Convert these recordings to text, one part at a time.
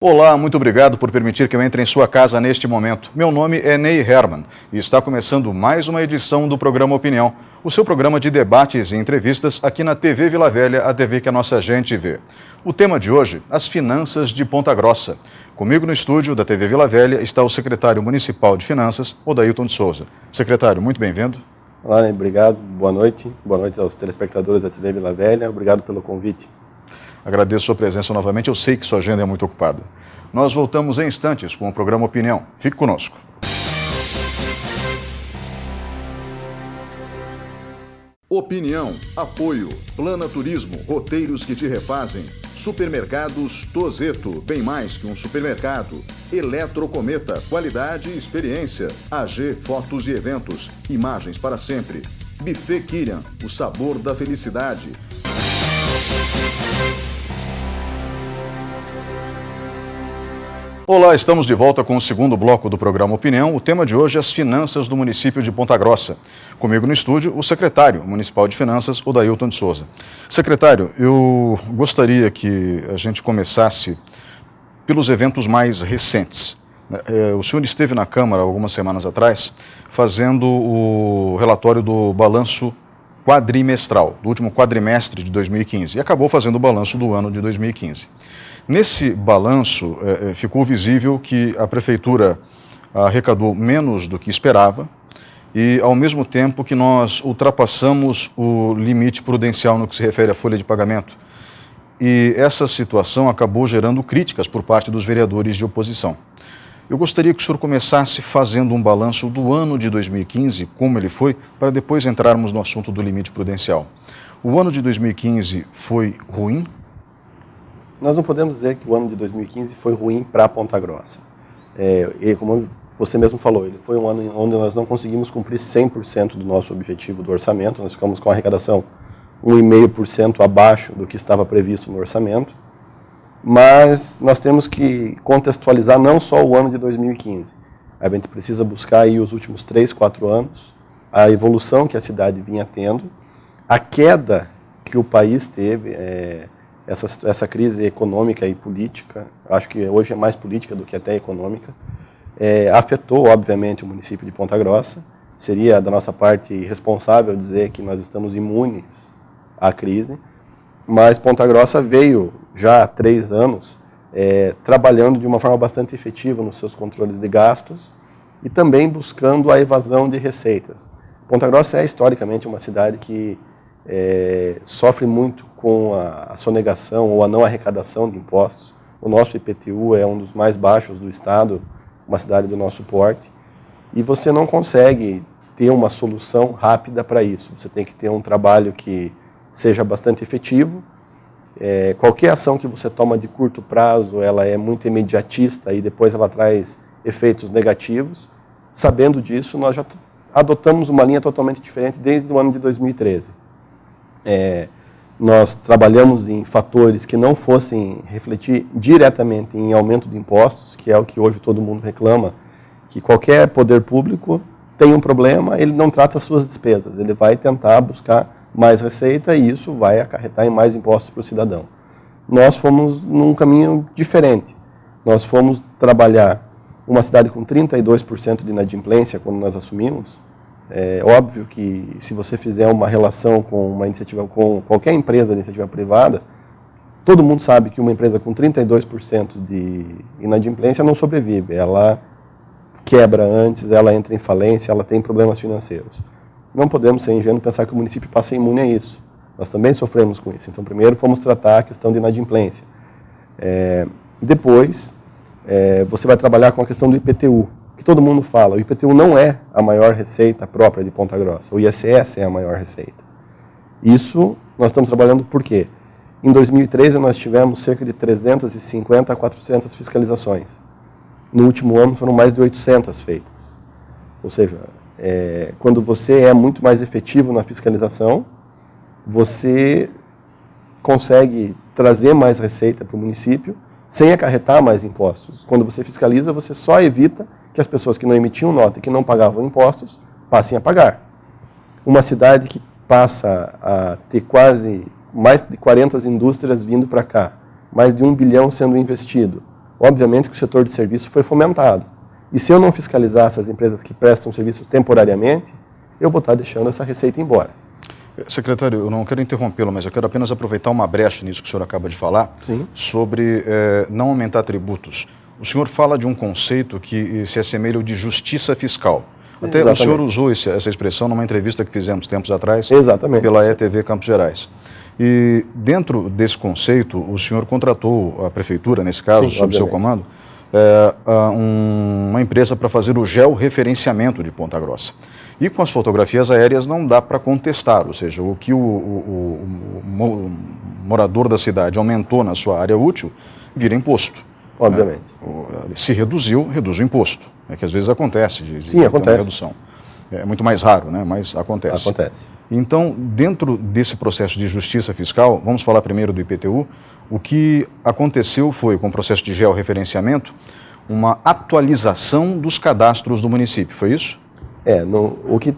Olá, muito obrigado por permitir que eu entre em sua casa neste momento. Meu nome é Ney Herman e está começando mais uma edição do programa Opinião, o seu programa de debates e entrevistas aqui na TV Vila Velha, a TV que a nossa gente vê. O tema de hoje, as finanças de Ponta Grossa. Comigo no estúdio da TV Vila Velha está o secretário municipal de Finanças, Odailton de Souza. Secretário, muito bem-vindo. Olá, Ney, obrigado, boa noite aos telespectadores da TV Vila Velha, obrigado pelo convite. Agradeço sua presença novamente, eu sei que sua agenda é muito ocupada. Nós voltamos em instantes com o programa Opinião. Fique conosco. Opinião, apoio, Plana Turismo, roteiros que te refazem, Supermercados Tozeto, bem mais que um supermercado, Eletrocometa, qualidade e experiência, AG Fotos e Eventos, imagens para sempre, Buffet Kirian, o sabor da felicidade. Olá, estamos de volta com o segundo bloco do programa Opinião. O tema de hoje é as finanças do município de Ponta Grossa. Comigo no estúdio, o secretário municipal de Finanças, Odailton de Souza. Secretário, eu gostaria que a gente começasse pelos eventos mais recentes. O senhor esteve na Câmara algumas semanas atrás fazendo o relatório do balanço quadrimestral, do último quadrimestre de 2015, e acabou fazendo o balanço do ano de 2015. Nesse balanço, ficou visível que a Prefeitura arrecadou menos do que esperava e, ao mesmo tempo, que nós ultrapassamos o limite prudencial no que se refere à folha de pagamento. E essa situação acabou gerando críticas por parte dos vereadores de oposição. Eu gostaria que o senhor começasse fazendo um balanço do ano de 2015, como ele foi, para depois entrarmos no assunto do limite prudencial. O ano de 2015 foi ruim? Nós não podemos dizer que o ano de 2015 foi ruim para Ponta Grossa. E como você mesmo falou, ele foi um ano onde nós não conseguimos cumprir 100% do nosso objetivo do orçamento. Nós ficamos com a arrecadação 1,5% abaixo do que estava previsto no orçamento. Mas nós temos que contextualizar não só o ano de 2015. A gente precisa buscar aí os últimos 3, 4 anos, a evolução que a cidade vinha tendo, a queda que o país teve, essa crise econômica e política, acho que hoje é mais política do que até econômica, afetou, obviamente, o município de Ponta Grossa. Seria, da nossa parte, irresponsável dizer que nós estamos imunes à crise, mas Ponta Grossa veio, já há 3 anos, trabalhando de uma forma bastante efetiva nos seus controles de gastos e também buscando a evasão de receitas. Ponta Grossa é, historicamente, uma cidade que sofre muito com a sonegação ou a não arrecadação de impostos. O nosso IPTU é um dos mais baixos do estado, uma cidade do nosso porte, e você não consegue ter uma solução rápida para isso. Você tem que ter um trabalho que seja bastante efetivo. Qualquer ação que você toma de curto prazo, ela é muito imediatista e depois ela traz efeitos negativos. Sabendo disso, nós já adotamos uma linha totalmente diferente desde o ano de 2013. Nós trabalhamos em fatores que não fossem refletir diretamente em aumento de impostos, que é o que hoje todo mundo reclama, que qualquer poder público tem um problema, ele não trata as suas despesas, ele vai tentar buscar mais receita e isso vai acarretar em mais impostos para o cidadão. Nós fomos num caminho diferente. Nós fomos trabalhar uma cidade com 32% de inadimplência quando nós assumimos. É óbvio que se você fizer uma relação com uma iniciativa, com qualquer empresa de iniciativa privada, todo mundo sabe que uma empresa com 32% de inadimplência não sobrevive. Ela quebra antes, ela entra em falência, ela tem problemas financeiros. Não podemos ser ingênuos e pensar que o município passa imune a isso. Nós também sofremos com isso. Então, primeiro fomos tratar a questão de inadimplência. Depois, você vai trabalhar com a questão do IPTU, que todo mundo fala. O IPTU não é a maior receita própria de Ponta Grossa. O ISS é a maior receita. Isso nós estamos trabalhando por quê? Em 2013 nós tivemos cerca de 350 a 400 fiscalizações. No último ano foram mais de 800 feitas. Ou seja, quando você é muito mais efetivo na fiscalização, você consegue trazer mais receita para o município sem acarretar mais impostos. Quando você fiscaliza, você só evita que as pessoas que não emitiam nota e que não pagavam impostos passem a pagar. Uma cidade que passa a ter quase mais de 40 indústrias vindo para cá, mais de 1 bilhão sendo investido, obviamente que o setor de serviço foi fomentado. E se eu não fiscalizar essas empresas que prestam serviço temporariamente, eu vou estar deixando essa receita embora. Secretário, eu não quero interrompê-lo, mas eu quero apenas aproveitar uma brecha nisso que o senhor acaba de falar, Sim. sobre não aumentar tributos. O senhor fala de um conceito que se assemelha ao de justiça fiscal. Até Exatamente. o senhor usou essa expressão numa entrevista que fizemos tempos atrás. Exatamente. Pela ETV Campos Gerais. E dentro desse conceito, o senhor contratou a prefeitura, nesse caso, Sim, sob seu comando, uma empresa para fazer o georreferenciamento de Ponta Grossa. E com as fotografias aéreas não dá para contestar, ou seja, o que o morador da cidade aumentou na sua área útil, vira imposto. Obviamente. Se reduziu, reduz o imposto. É que às vezes acontece Sim, acontece. uma redução. É muito mais raro, né? Mas acontece. Acontece. Então, dentro desse processo de justiça fiscal, vamos falar primeiro do IPTU, o que aconteceu foi, com o processo de georreferenciamento, uma atualização dos cadastros do município, foi isso?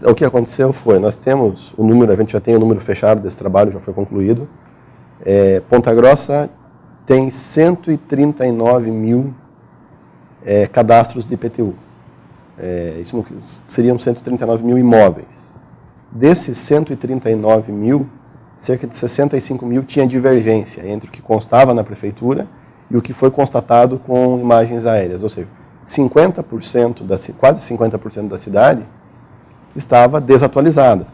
O que aconteceu foi, nós temos o número, a gente já tem o número fechado desse trabalho, já foi concluído. Ponta Grossa tem 139 mil cadastros de IPTU. Isso seriam 139 mil imóveis. Desses 139 mil, cerca de 65 mil tinha divergência entre o que constava na prefeitura e o que foi constatado com imagens aéreas. Ou seja, 50%, quase 50% da cidade estava desatualizada.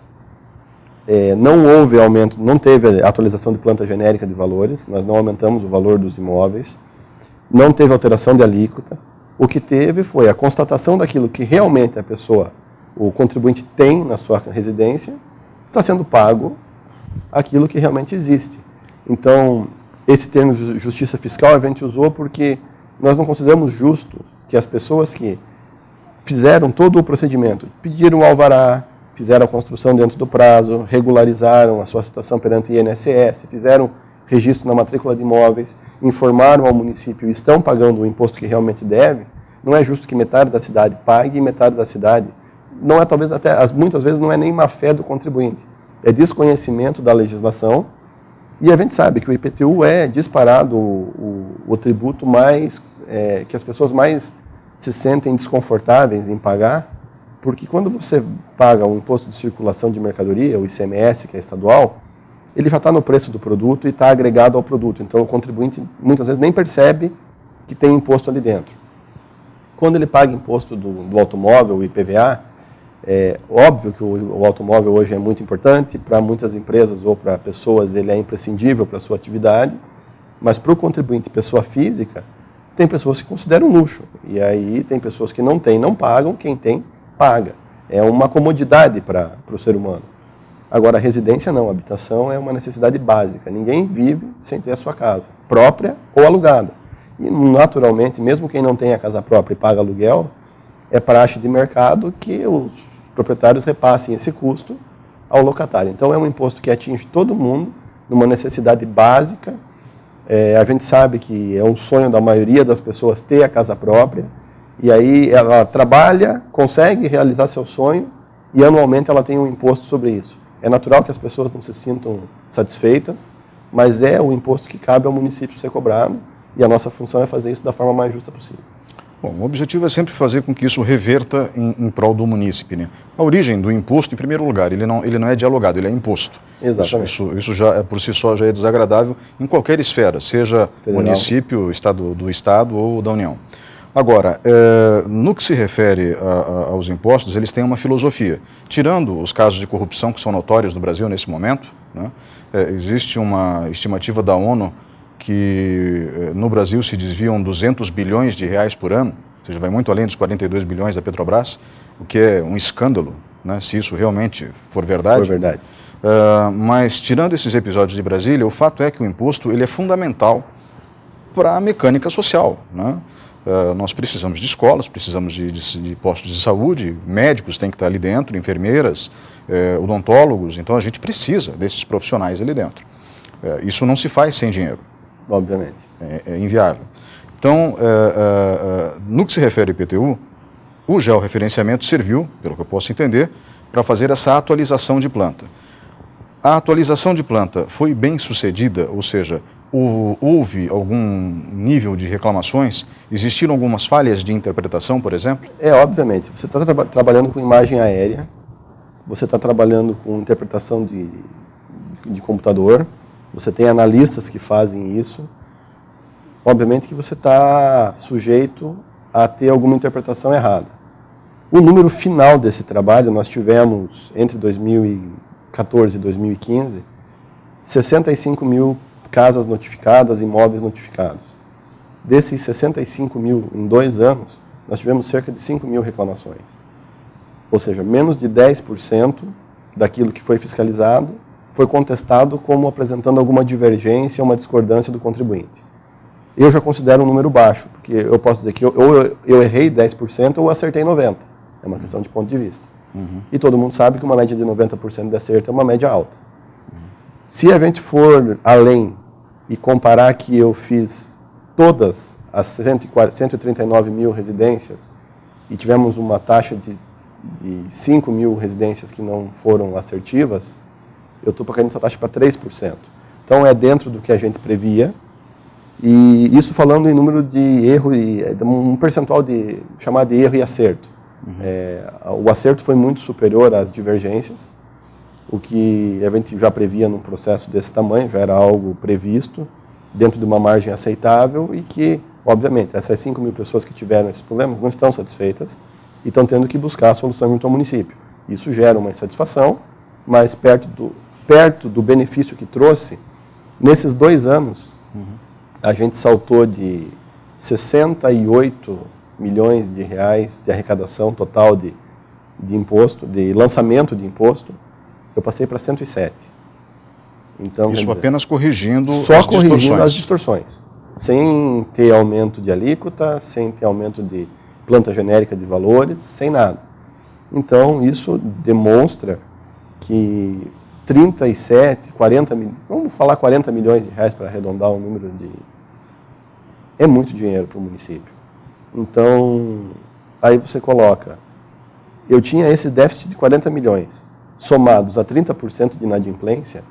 Não houve aumento, não teve atualização de planta genérica de valores, nós não aumentamos o valor dos imóveis, não teve alteração de alíquota. O que teve foi a constatação daquilo que realmente a pessoa, o contribuinte tem na sua residência, está sendo pago aquilo que realmente existe. Então, esse termo de justiça fiscal a gente usou porque nós não consideramos justo que as pessoas que fizeram todo o procedimento, pediram o alvará, fizeram a construção dentro do prazo, regularizaram a sua situação perante o INSS, fizeram registro na matrícula de imóveis, informaram ao município e estão pagando o imposto que realmente deve, não é justo que metade da cidade pague e metade da cidade não é, talvez até, muitas vezes não é nem má fé do contribuinte, é desconhecimento da legislação. E a gente sabe que o IPTU é disparado o tributo mais, que as pessoas mais se sentem desconfortáveis em pagar, porque quando você paga um imposto de circulação de mercadoria, o ICMS, que é estadual, ele já está no preço do produto e está agregado ao produto. Então o contribuinte muitas vezes nem percebe que tem imposto ali dentro. Quando ele paga imposto do automóvel, o IPVA, é óbvio que o automóvel hoje é muito importante, para muitas empresas ou para pessoas ele é imprescindível para a sua atividade, mas para o contribuinte, pessoa física, tem pessoas que consideram luxo, e aí tem pessoas que não têm, não pagam, quem tem, paga. É uma comodidade para o ser humano. Agora, a residência não, a habitação é uma necessidade básica, ninguém vive sem ter a sua casa, própria ou alugada. E naturalmente, mesmo quem não tem a casa própria e paga aluguel, é praxe de mercado que os proprietários repassem esse custo ao locatário. Então é um imposto que atinge todo mundo, numa necessidade básica. A gente sabe que é um sonho da maioria das pessoas ter a casa própria, e aí ela trabalha, consegue realizar seu sonho, e anualmente ela tem um imposto sobre isso. É natural que as pessoas não se sintam satisfeitas, mas é o imposto que cabe ao município ser cobrado, e a nossa função é fazer isso da forma mais justa possível. Bom, o objetivo é sempre fazer com que isso reverta em prol do munícipe, né? A origem do imposto, em primeiro lugar, ele não é dialogado, ele é imposto. Exatamente. Isso já, por si só, já é desagradável em qualquer esfera, seja federal, município, do Estado ou da União. Agora, no que se refere aos impostos, eles têm uma filosofia. Tirando os casos de corrupção que são notórios no Brasil nesse momento, né, existe uma estimativa da ONU que no Brasil se desviam 200 bilhões de reais por ano, ou seja, vai muito além dos 42 bilhões da Petrobras, o que é um escândalo, né, se isso realmente for verdade. For verdade. Mas, tirando esses episódios de Brasília, o fato é que o imposto ele é fundamental para a mecânica social, né? Nós precisamos de escolas, precisamos de postos de saúde, médicos têm que estar ali dentro, enfermeiras, odontólogos, então a gente precisa desses profissionais ali dentro. Isso não se faz sem dinheiro. Obviamente. É inviável. Então, no que se refere ao IPTU, o georreferenciamento serviu, pelo que eu posso entender, para fazer essa atualização de planta. A atualização de planta foi bem sucedida, ou seja, houve algum nível de reclamações? Existiram algumas falhas de interpretação, por exemplo? Obviamente. Você está trabalhando com imagem aérea, você está trabalhando com interpretação de computador, você tem analistas que fazem isso. Obviamente que você está sujeito a ter alguma interpretação errada. O número final desse trabalho, nós tivemos, entre 2014 e 2015, 65 mil casas notificadas, imóveis notificados. Desses 65 mil em 2 anos, nós tivemos cerca de 5 mil reclamações. Ou seja, menos de 10% daquilo que foi fiscalizado foi contestado como apresentando alguma divergência ou uma discordância do contribuinte. Eu já considero um número baixo, porque eu posso dizer que eu errei 10% ou acertei 90%. É uma questão de ponto de vista. E todo mundo sabe que uma média de 90% de acerto é uma média alta. Se a gente for além e comparar que eu fiz todas as 139 mil residências e tivemos uma taxa de 5 mil residências que não foram assertivas, eu estou pagando essa taxa para 3%. Então é dentro do que a gente previa. E isso falando em número de erro, um percentual chamado de erro e acerto. O acerto foi muito superior às divergências, o que a gente já previa num processo desse tamanho, já era algo previsto, dentro de uma margem aceitável e que, obviamente, essas 5 mil pessoas que tiveram esses problemas não estão satisfeitas e estão tendo que buscar a solução junto ao município. Isso gera uma insatisfação, mas perto do benefício que trouxe, nesses 2 anos, a gente saltou de 68 milhões de reais de arrecadação total de imposto, de lançamento de imposto, eu passei para 107. Então, isso apenas corrigindo as distorções. Sem ter aumento de alíquota, sem ter aumento de planta genérica de valores, sem nada. Então, isso demonstra que 37, 40, vamos falar 40 milhões de reais para arredondar o número de... É muito dinheiro para o município. Então, aí você coloca, eu tinha esse déficit de 40 milhões, somados a 30% de inadimplência,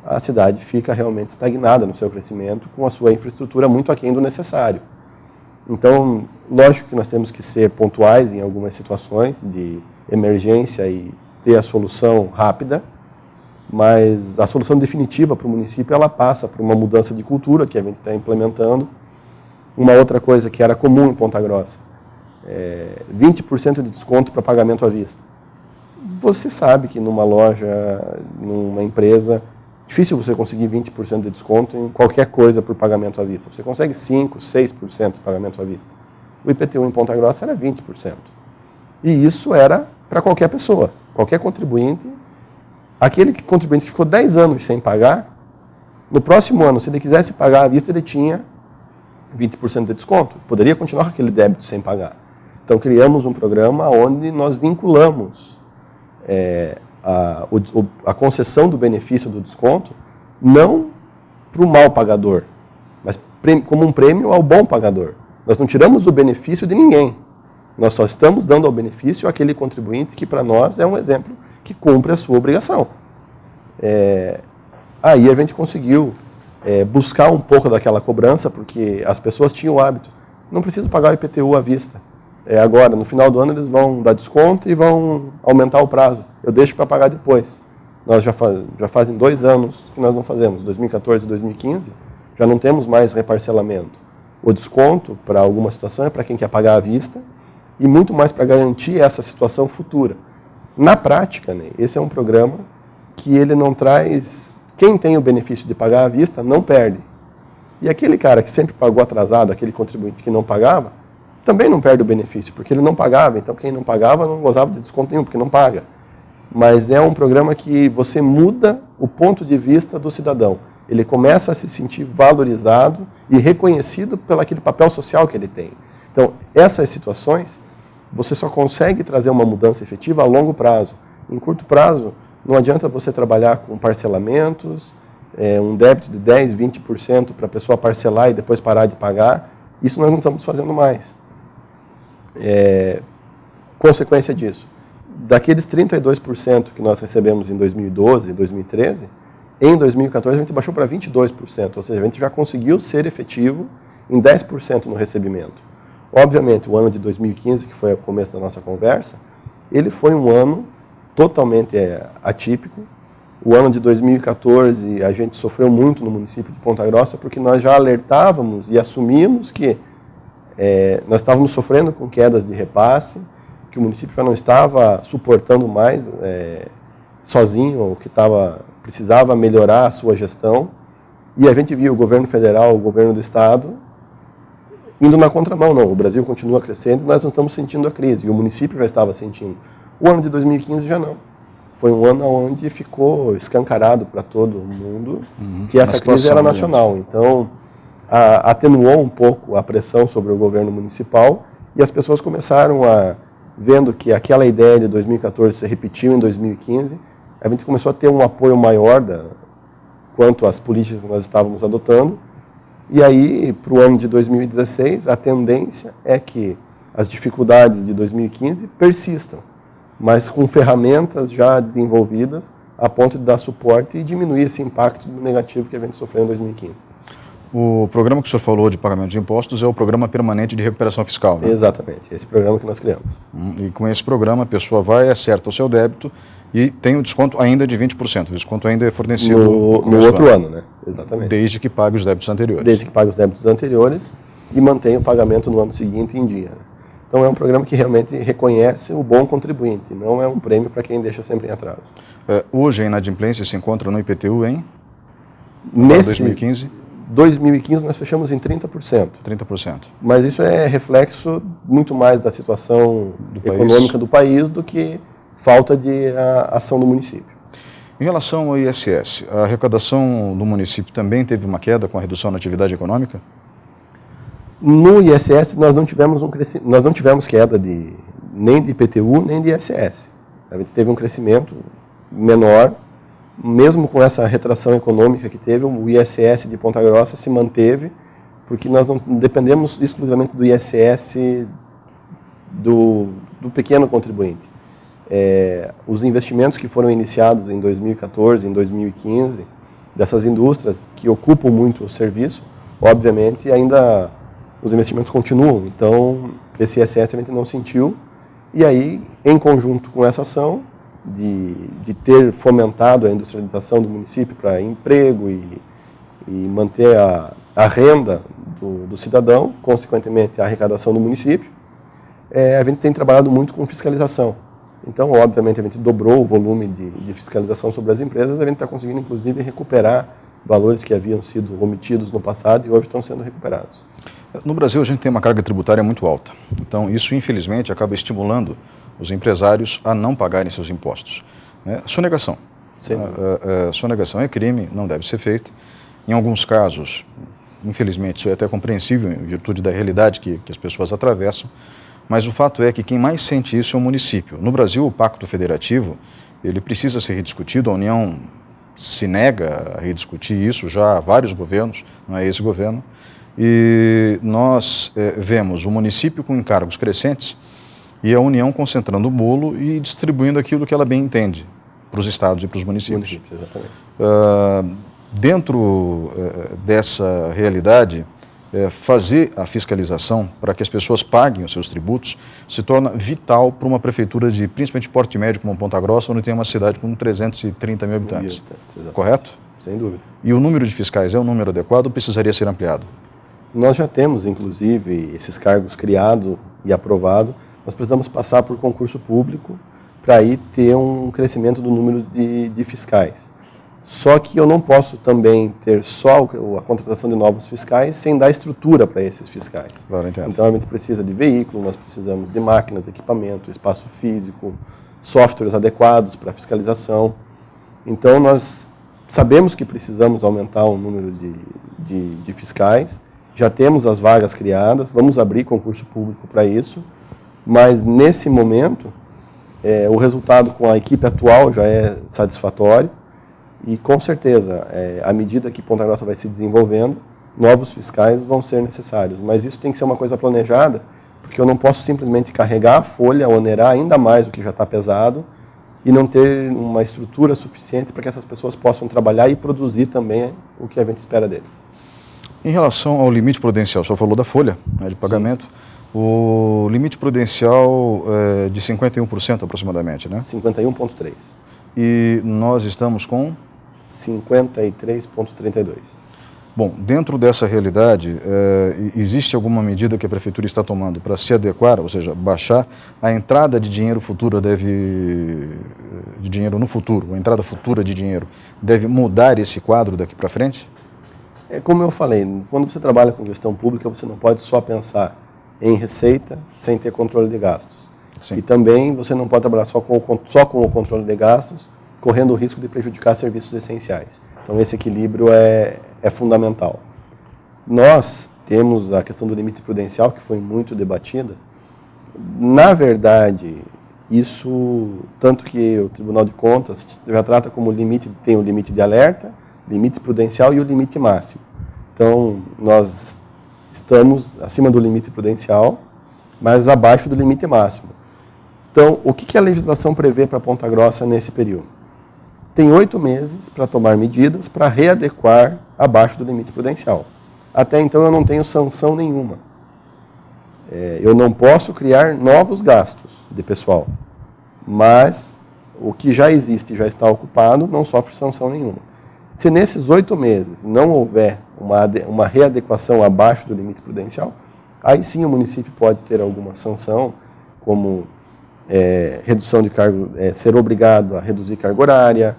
a cidade fica realmente estagnada no seu crescimento, com a sua infraestrutura muito aquém do necessário. Então, lógico que nós temos que ser pontuais em algumas situações de emergência e ter a solução rápida, mas a solução definitiva para o município, ela passa por uma mudança de cultura que a gente está implementando. Uma outra coisa que era comum em Ponta Grossa, 20% de desconto para pagamento à vista. Você sabe que numa loja, numa empresa, difícil você conseguir 20% de desconto em qualquer coisa por pagamento à vista. Você consegue 5%, 6% de pagamento à vista. O IPTU em Ponta Grossa era 20%. E isso era para qualquer pessoa, qualquer contribuinte. Aquele contribuinte que ficou 10 anos sem pagar, no próximo ano, se ele quisesse pagar à vista, ele tinha 20% de desconto. Poderia continuar com aquele débito sem pagar. Então, criamos um programa onde nós vinculamos a concessão do benefício do desconto não para o mal pagador, mas como um prêmio ao bom pagador. Nós não tiramos o benefício de ninguém. Nós só estamos dando ao benefício aquele contribuinte que, para nós, é um exemplo que cumpre a sua obrigação. Aí a gente conseguiu buscar um pouco daquela cobrança, porque as pessoas tinham o hábito. Não preciso pagar o IPTU à vista. Agora, no final do ano, eles vão dar desconto e vão aumentar o prazo. Eu deixo para pagar depois. Nós já fazem 2 anos que nós não fazemos, 2014 e 2015, já não temos mais reparcelamento. O desconto, para alguma situação, é para quem quer pagar à vista e muito mais para garantir essa situação futura. Na prática, né, esse é um programa que ele não traz... Quem tem o benefício de pagar à vista não perde. E aquele cara que sempre pagou atrasado, aquele contribuinte que não pagava, também não perde o benefício, porque ele não pagava. Então, quem não pagava não gozava de desconto nenhum, porque não paga. Mas é um programa que você muda o ponto de vista do cidadão. Ele começa a se sentir valorizado e reconhecido pelo aquele papel social que ele tem. Então, essas situações, você só consegue trazer uma mudança efetiva a longo prazo. Em curto prazo, não adianta você trabalhar com parcelamentos, um débito de 10%, 20% para a pessoa parcelar e depois parar de pagar. Isso nós não estamos fazendo mais. Consequência disso, daqueles 32% que nós recebemos em 2012 e 2013, Em 2014, a gente baixou para 22%, ou seja, a gente já conseguiu ser efetivo em 10% no recebimento. Obviamente, o ano de 2015, que foi o começo da nossa conversa, ele foi um ano totalmente atípico. O ano de 2014, a gente sofreu muito no município de Ponta Grossa, porque nós já alertávamos e assumimos que nós estávamos sofrendo com quedas de repasse, que o município já não estava suportando mais sozinho, que precisava melhorar a sua gestão. E a gente viu o governo federal, o governo do estado, indo na contramão. Não, o Brasil continua crescendo e nós não estamos sentindo a crise, e o município já estava sentindo. O ano de 2015 já não. Foi um ano onde ficou escancarado para todo mundo que essa crise era nacional. Então, atenuou um pouco a pressão sobre o governo municipal e as pessoas começaram vendo que aquela ideia de 2014 se repetiu em 2015, a gente começou a ter um apoio maior quanto às políticas que nós estávamos adotando. E aí, para o ano de 2016, a tendência é que as dificuldades de 2015 persistam, mas com ferramentas já desenvolvidas a ponto de dar suporte e diminuir esse impacto negativo que a gente sofreu em 2015. O programa que o senhor falou de pagamento de impostos é o Programa Permanente de Recuperação Fiscal, né? Exatamente, esse programa que nós criamos. E com esse programa a pessoa vai, acerta o seu débito e tem o desconto ainda de 20%. O desconto ainda é fornecido no outro ano, né? Exatamente. Desde que pague os débitos anteriores. Desde que pague os débitos anteriores e mantém o pagamento no ano seguinte em dia. Então é um programa que realmente reconhece o bom contribuinte, não é um prêmio para quem deixa sempre em atraso. Hoje a inadimplência se encontra no IPTU em 2015? 2015 nós fechamos em 30%. 30%. Mas isso é reflexo muito mais da situação econômica do país do que falta de ação do município. Em relação ao ISS, a arrecadação do município também teve uma queda com a redução na atividade econômica? No ISS nós não tivemos queda nem de IPTU nem de ISS. A gente teve um crescimento menor, mesmo com essa retração econômica que teve, o ISS de Ponta Grossa se manteve, porque nós não dependemos exclusivamente do ISS do pequeno contribuinte. Os investimentos que foram iniciados em 2014, em 2015, dessas indústrias que ocupam muito o serviço, obviamente ainda os investimentos continuam, então esse ISS a gente não sentiu, e aí, em conjunto com essa ação de ter fomentado a industrialização do município para emprego e manter a renda do cidadão, consequentemente a arrecadação do município, a gente tem trabalhado muito com fiscalização. Então, obviamente, a gente dobrou o volume de fiscalização sobre as empresas, a gente está conseguindo, inclusive, recuperar valores que haviam sido omitidos no passado e hoje estão sendo recuperados. No Brasil, a gente tem uma carga tributária muito alta. Então, isso, infelizmente, acaba estimulando os empresários a não pagarem seus impostos. Sonegação. Sonegação é crime, não deve ser feita. Em alguns casos, infelizmente, isso é até compreensível em virtude da realidade que as pessoas atravessam, mas o fato é que quem mais sente isso é o município. No Brasil, o Pacto Federativo, ele precisa ser rediscutido, a União se nega a rediscutir isso já há vários governos, não é esse governo, e nós vemos o município com encargos crescentes e a União concentrando o bolo e distribuindo aquilo que ela bem entende para os estados e para os municípios. Exatamente. Dentro dessa realidade, fazer a fiscalização para que as pessoas paguem os seus tributos se torna vital para uma prefeitura de, principalmente, porte médio como Ponta Grossa, onde tem uma cidade com 330 mil habitantes. Correto? Sem dúvida. E o número de fiscais é um número adequado ou precisaria ser ampliado? Nós já temos, inclusive, esses cargos criados e aprovados. Nós precisamos passar por concurso público para aí ter um crescimento do número de fiscais. Só que eu não posso também ter só a contratação de novos fiscais sem dar estrutura para esses fiscais. Claro, entendo. Então a gente precisa de veículo, nós precisamos de máquinas, equipamento, espaço físico, softwares adequados para fiscalização. Então nós sabemos que precisamos aumentar o número de fiscais, já temos as vagas criadas, vamos abrir concurso público para isso, mas nesse momento o resultado com a equipe atual já é satisfatório. E, com certeza, à medida que Ponta Grossa vai se desenvolvendo, novos fiscais vão ser necessários. Mas isso tem que ser uma coisa planejada, porque eu não posso simplesmente carregar a folha, onerar ainda mais o que já está pesado, e não ter uma estrutura suficiente para que essas pessoas possam trabalhar e produzir também o que a gente espera deles. Em relação ao limite prudencial, o senhor falou da folha, né, de pagamento. Sim. O limite prudencial é de 51% aproximadamente, né? 51,3%. E nós estamos com? 53,32%. Bom, dentro dessa realidade, existe alguma medida que a Prefeitura está tomando para se adequar, ou seja, baixar a entrada de dinheiro futura de dinheiro no futuro, a entrada futura de dinheiro deve mudar esse quadro daqui para frente? É como eu falei, quando você trabalha com gestão pública, você não pode só pensar em receita sem ter controle de gastos. Sim. E também você não pode trabalhar só com o controle de gastos, correndo o risco de prejudicar serviços essenciais. Então esse equilíbrio é fundamental. Nós temos a questão do limite prudencial, que foi muito debatida. Na verdade, isso, tanto que o Tribunal de Contas já trata como limite, tem o limite de alerta, limite prudencial e o limite máximo. Então, nós estamos acima do limite prudencial, mas abaixo do limite máximo. Então, o que a legislação prevê para Ponta Grossa nesse período? Tem 8 meses para tomar medidas para readequar abaixo do limite prudencial. Até então, eu não tenho sanção nenhuma. Eu não posso criar novos gastos de pessoal, mas o que já existe e já está ocupado não sofre sanção nenhuma. Se nesses 8 meses não houver uma readequação abaixo do limite prudencial, aí sim o município pode ter alguma sanção, como redução de cargo, ser obrigado a reduzir carga horária,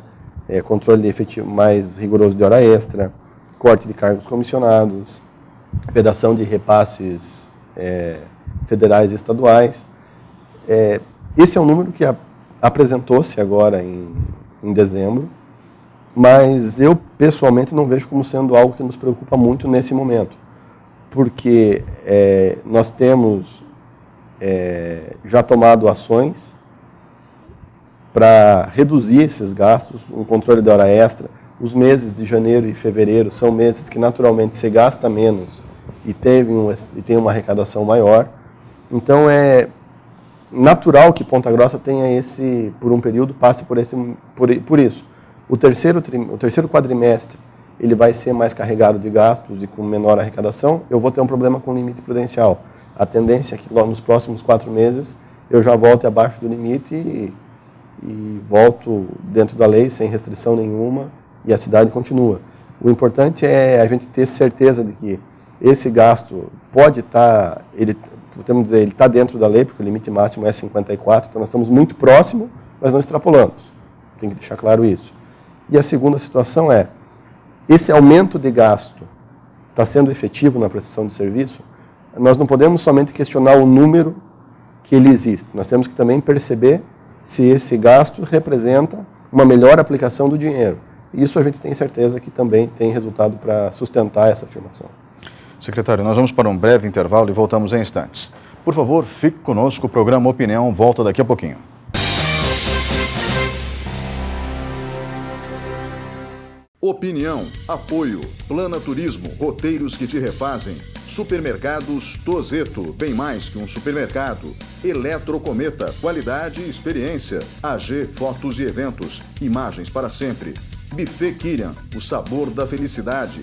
controle de efetivo mais rigoroso de hora extra, corte de cargos comissionados, vedação de repasses federais e estaduais. Esse é um número que apresentou-se agora em dezembro, mas eu pessoalmente não vejo como sendo algo que nos preocupa muito nesse momento, porque nós temos já tomado ações para reduzir esses gastos, o controle da hora extra. Os meses de janeiro e fevereiro são meses que naturalmente se gasta menos e tem uma arrecadação maior. Então é natural que Ponta Grossa tenha por um período, passe por isso. O terceiro quadrimestre ele vai ser mais carregado de gastos e com menor arrecadação, eu vou ter um problema com o limite prudencial. A tendência é que nos próximos 4 meses eu já volte abaixo do limite e volto dentro da lei, sem restrição nenhuma, e a cidade continua. O importante é a gente ter certeza de que esse gasto pode estar, ele está dentro da lei, porque o limite máximo é 54, então nós estamos muito próximo, mas não extrapolamos. Tem que deixar claro isso. E a segunda situação esse aumento de gasto está sendo efetivo na prestação de serviço? Nós não podemos somente questionar o número que ele existe, nós temos que também perceber se esse gasto representa uma melhor aplicação do dinheiro. E isso a gente tem certeza que também tem resultado para sustentar essa afirmação. Secretário, nós vamos para um breve intervalo e voltamos em instantes. Por favor, fique conosco, o programa Opinião volta daqui a pouquinho. Opinião, apoio, Plana Turismo, roteiros que te refazem, Supermercados Tozeto, bem mais que um supermercado, Eletrocometa, qualidade e experiência, AG Fotos e Eventos, imagens para sempre, Buffet Kirian, o sabor da felicidade.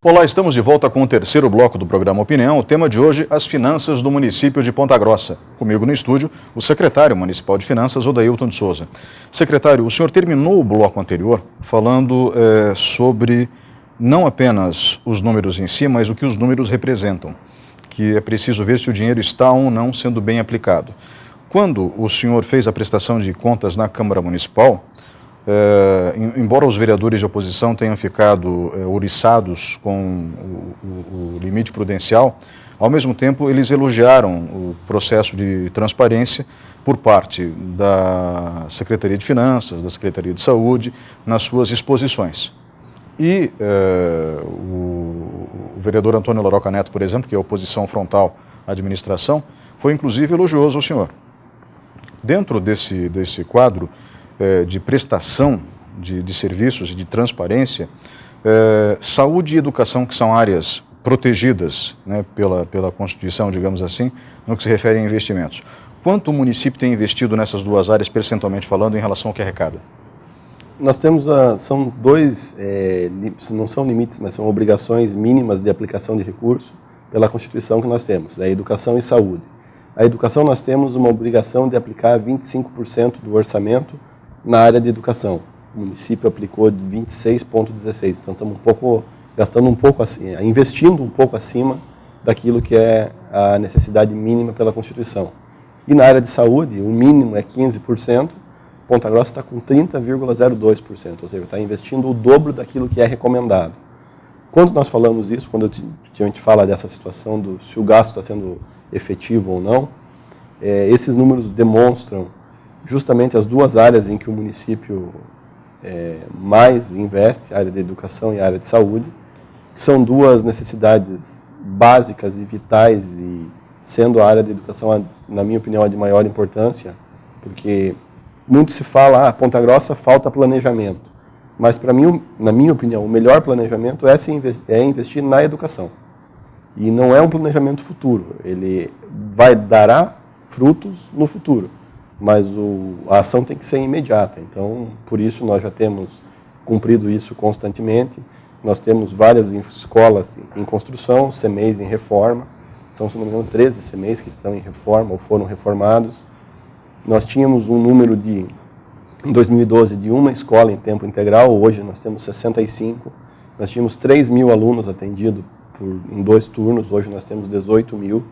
Olá, estamos de volta com o terceiro bloco do programa Opinião. O tema de hoje, as finanças do município de Ponta Grossa. Comigo no estúdio, o secretário municipal de finanças, Odailton de Souza. Secretário, o senhor terminou o bloco anterior falando sobre não apenas os números em si, mas o que os números representam, que é preciso ver se o dinheiro está ou não sendo bem aplicado. Quando o senhor fez a prestação de contas na Câmara Municipal, embora os vereadores de oposição tenham ficado ouriçados com o limite prudencial, ao mesmo tempo eles elogiaram o processo de transparência por parte da Secretaria de Finanças, da Secretaria de Saúde, nas suas exposições. E o vereador Antônio Laroca Neto, por exemplo, que é a oposição frontal à administração, foi inclusive elogioso ao senhor. Dentro desse quadro de prestação de serviços e de transparência, saúde e educação, que são áreas protegidas, né, pela Constituição, digamos assim, no que se refere a investimentos. Quanto o município tem investido nessas duas áreas, percentualmente falando, em relação ao que arrecada? Nós temos, são dois, não são limites, mas são obrigações mínimas de aplicação de recurso pela Constituição que nós temos, a educação e saúde. A educação nós temos uma obrigação de aplicar 25% do orçamento na área de educação. O município aplicou de 26,16%, então estamos gastando um pouco assim, investindo um pouco acima daquilo que é a necessidade mínima pela Constituição. E na área de saúde, o mínimo é 15%, Ponta Grossa está com 30,02%, ou seja, está investindo o dobro daquilo que é recomendado. Quando nós falamos isso, quando a gente fala dessa situação se o gasto está sendo efetivo ou não, esses números demonstram justamente as duas áreas em que o município mais investe, a área de educação e a área de saúde, que são duas necessidades básicas e vitais, e sendo a área de educação, na minha opinião, a de maior importância, porque muito se fala, Ponta Grossa falta planejamento. Mas, para mim, na minha opinião, o melhor planejamento é investir na educação. E não é um planejamento futuro. Ele dará frutos no futuro. Mas a ação tem que ser imediata. Então, por isso, nós já temos cumprido isso constantemente. Nós temos várias escolas em construção, CMEs em reforma. São, se não me engano, 13 CMEs que estão em reforma ou foram reformados. Nós tínhamos um número em 2012, de uma escola em tempo integral, hoje nós temos 65. Nós tínhamos 3 mil alunos atendidos em 2 turnos, hoje nós temos 18 mil.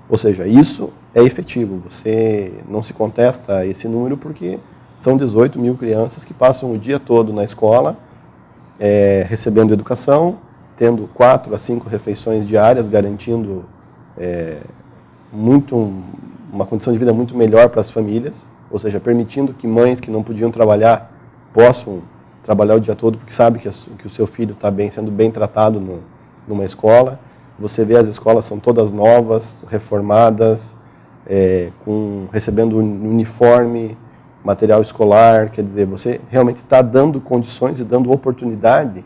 Ou seja, isso é efetivo, você não se contesta a esse número porque são 18 mil crianças que passam o dia todo na escola, recebendo educação, tendo 4 a 5 refeições diárias, garantindo uma condição de vida muito melhor para as famílias, ou seja, permitindo que mães que não podiam trabalhar possam trabalhar o dia todo porque sabem que o seu filho está sendo bem tratado numa escola. Você vê as escolas são todas novas, reformadas, recebendo uniforme, material escolar, quer dizer, você realmente está dando condições e dando oportunidade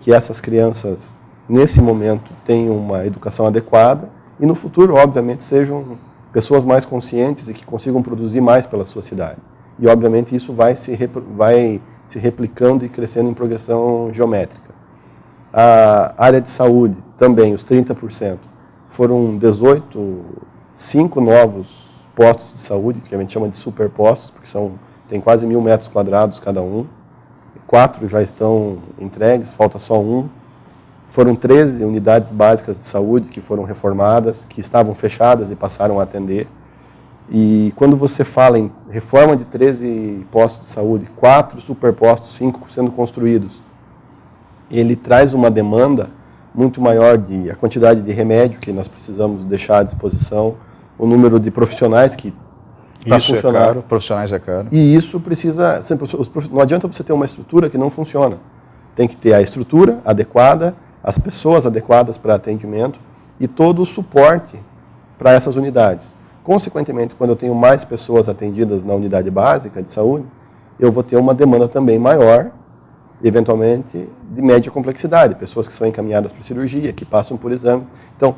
que essas crianças, nesse momento, tenham uma educação adequada e no futuro, obviamente, sejam pessoas mais conscientes e que consigam produzir mais pela sua cidade. E, obviamente, isso vai se replicando e crescendo em progressão geométrica. A área de saúde, também, os 30%, foram 5 novos postos de saúde, que a gente chama de superpostos, porque tem quase 1.000 metros quadrados cada um. 4 já estão entregues, falta só 1. Foram 13 unidades básicas de saúde que foram reformadas, que estavam fechadas e passaram a atender. E quando você fala em reforma de 13 postos de saúde, 4 superpostos, 5 sendo construídos, ele traz uma demanda muito maior a quantidade de remédio que nós precisamos deixar à disposição, o número de profissionais que isso é caro, profissionais é caro. E isso precisa, não adianta você ter uma estrutura que não funciona. Tem que ter a estrutura adequada, as pessoas adequadas para atendimento e todo o suporte para essas unidades. Consequentemente, quando eu tenho mais pessoas atendidas na unidade básica de saúde, eu vou ter uma demanda também maior, eventualmente de média complexidade, pessoas que são encaminhadas para cirurgia, que passam por exames. Então,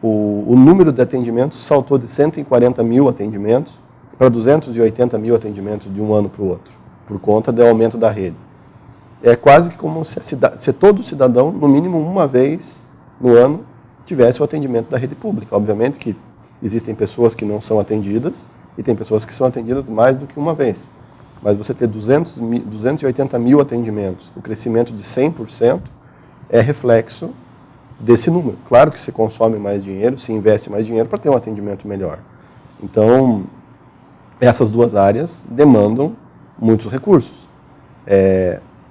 o número de atendimentos saltou de 140 mil atendimentos para 280 mil atendimentos de um ano para o outro, por conta do aumento da rede. É quase que como se todo cidadão, no mínimo uma vez no ano, tivesse o atendimento da rede pública. Obviamente que existem pessoas que não são atendidas e tem pessoas que são atendidas mais do que uma vez. Mas você ter 280 mil atendimentos, o crescimento de 100%, é reflexo desse número. Claro que se consome mais dinheiro, se investe mais dinheiro para ter um atendimento melhor. Então, essas duas áreas demandam muitos recursos.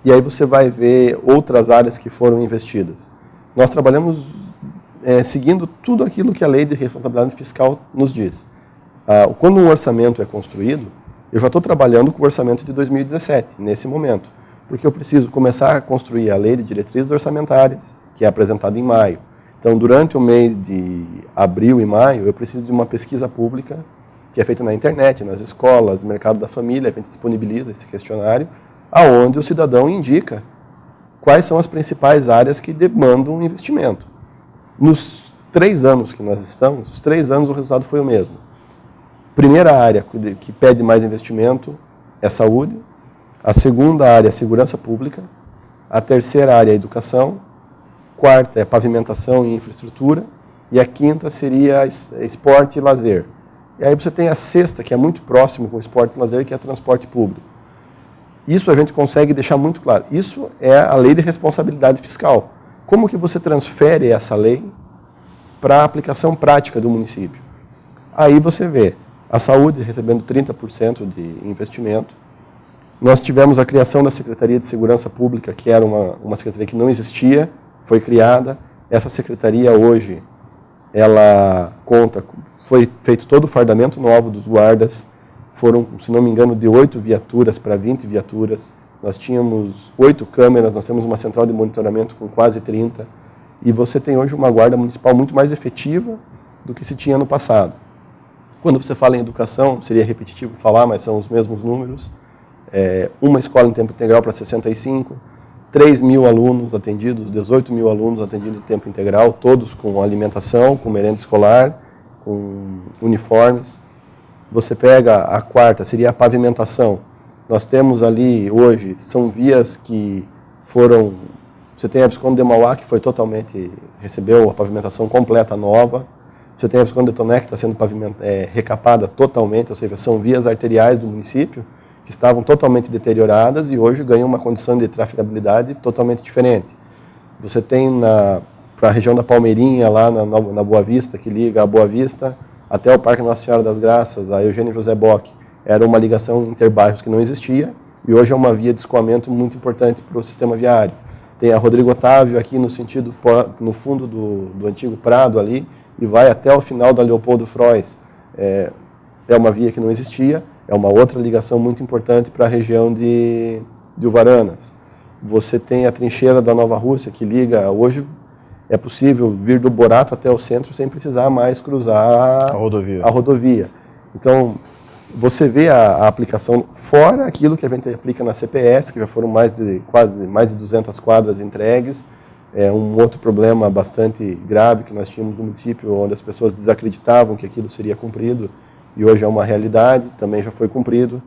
E aí você vai ver outras áreas que foram investidas. Nós trabalhamos seguindo tudo aquilo que a Lei de Responsabilidade Fiscal nos diz. Quando um orçamento é construído, eu já estou trabalhando com o orçamento de 2017, nesse momento, porque eu preciso começar a construir a Lei de Diretrizes Orçamentárias, que é apresentada em maio. Então, durante o mês de abril e maio, eu preciso de uma pesquisa pública, que é feita na internet, nas escolas, no mercado da família, a gente disponibiliza esse questionário, aonde o cidadão indica quais são as principais áreas que demandam investimento. Nos 3 anos que nós estamos, os 3 anos o resultado foi o mesmo. Primeira área que pede mais investimento é saúde, a segunda área é segurança pública, a terceira área é educação, quarta é pavimentação e infraestrutura, e a quinta seria esporte e lazer. E aí você tem a sexta, que é muito próximo com o esporte e lazer, que é transporte público. Isso a gente consegue deixar muito claro. Isso é a lei de responsabilidade fiscal. Como que você transfere essa lei para a aplicação prática do município? Aí você vê a saúde recebendo 30% de investimento. Nós tivemos a criação da Secretaria de Segurança Pública, que era uma secretaria que não existia, foi criada. Essa secretaria hoje, ela foi feito todo o fardamento novo dos guardas. Foram, se não me engano, de 8 viaturas para 20 viaturas. Nós tínhamos 8 câmeras, nós temos uma central de monitoramento com quase 30. E você tem hoje uma guarda municipal muito mais efetiva do que se tinha no passado. Quando você fala em educação, seria repetitivo falar, mas são os mesmos números. Uma escola em tempo integral para 65, 3 mil alunos atendidos, 18 mil alunos atendidos em tempo integral, todos com alimentação, com merenda escolar, com uniformes. Você pega a quarta, seria a pavimentação. Nós temos ali hoje, são vias que foram... Você tem a Visconde de Mauá, que recebeu a pavimentação completa nova. Você tem a Visconde de Toné, que está sendo recapada totalmente, ou seja, são vias arteriais do município que estavam totalmente deterioradas e hoje ganham uma condição de trafegabilidade totalmente diferente. Você tem para a região da Palmeirinha, lá na Boa Vista, que liga a Boa Vista até o Parque Nossa Senhora das Graças, a Eugênio José Bock. Era uma ligação interbairros que não existia e hoje é uma via de escoamento muito importante para o sistema viário. Tem a Rodrigo Otávio aqui no fundo do antigo Prado ali e vai até o final da Leopoldo Frois. É uma via que não existia, é uma outra ligação muito importante para a região de Uvaranas. Você tem a trincheira da Nova Rússia que liga, hoje é possível vir do Borato até o centro sem precisar mais cruzar a rodovia. Então, você vê a aplicação, fora aquilo que a gente aplica na CPS, que já foram mais de 200 quadras entregues. É um outro problema bastante grave que nós tínhamos no município, onde as pessoas desacreditavam que aquilo seria cumprido, e hoje é uma realidade, também já foi cumprido.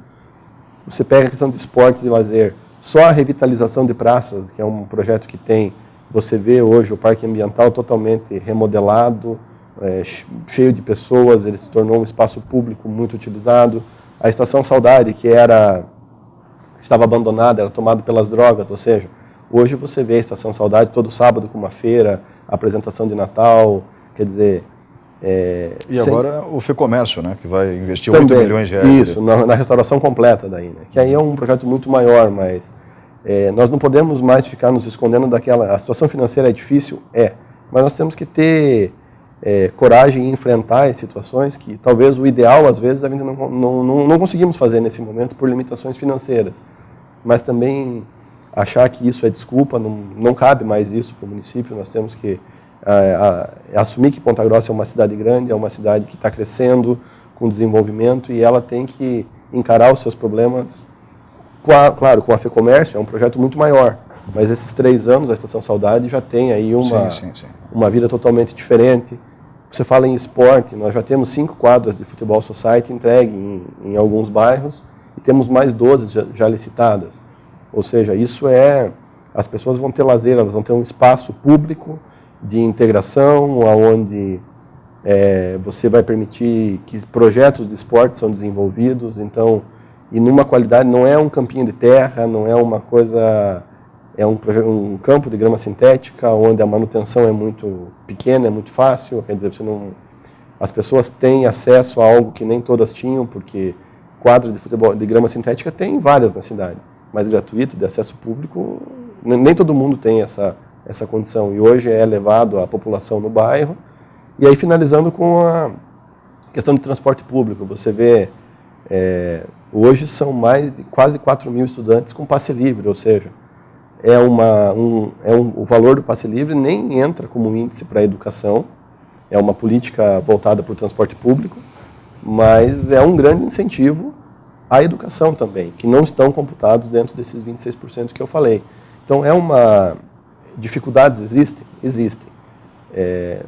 Você pega a questão de esportes e lazer, só a revitalização de praças, que é um projeto que tem, você vê hoje o parque ambiental totalmente remodelado, cheio de pessoas, ele se tornou um espaço público muito utilizado. A Estação Saudade, que estava abandonada, era tomada pelas drogas, ou seja, hoje você vê a Estação Saudade todo sábado com uma feira, apresentação de Natal, quer dizer... agora o FEComércio, né, que vai investir também, 8 milhões de reais. Isso, na restauração completa daí, né, que aí é um projeto muito maior, mas nós não podemos mais ficar nos escondendo daquela... A situação financeira é difícil, mas nós temos que ter coragem em enfrentar as situações que talvez o ideal, às vezes, a gente não conseguimos fazer nesse momento por limitações financeiras. Mas também achar que isso é desculpa, não cabe mais isso para o município, nós temos que assumir que Ponta Grossa é uma cidade grande, é uma cidade que está crescendo com desenvolvimento e ela tem que encarar os seus problemas, claro, com a FEComércio, é um projeto muito maior, mas esses 3 anos a Estação Saudade já tem aí uma vida totalmente diferente. Você fala em esporte, nós já temos 5 quadras de futebol society entregue em alguns bairros e temos mais 12 já licitadas. Ou seja, as pessoas vão ter lazer, elas vão ter um espaço público de integração, onde você vai permitir que projetos de esporte são desenvolvidos, então, e numa qualidade, não é um campinho de terra, não é uma coisa, um campo de grama sintética, onde a manutenção é muito pequena, é muito fácil, quer dizer, as pessoas têm acesso a algo que nem todas tinham, porque quadras de futebol de grama sintética tem várias na cidade, mas gratuito, de acesso público, nem todo mundo tem essa condição, e hoje é levado a população no bairro. E aí, finalizando com a questão de transporte público, você vê, hoje são mais de quase 4 mil estudantes com passe livre, ou seja, o valor do passe livre nem entra como índice para a educação, é uma política voltada para o transporte público, mas é um grande incentivo à educação também, que não estão computados dentro desses 26% que eu falei. Então, dificuldades existem? Existem.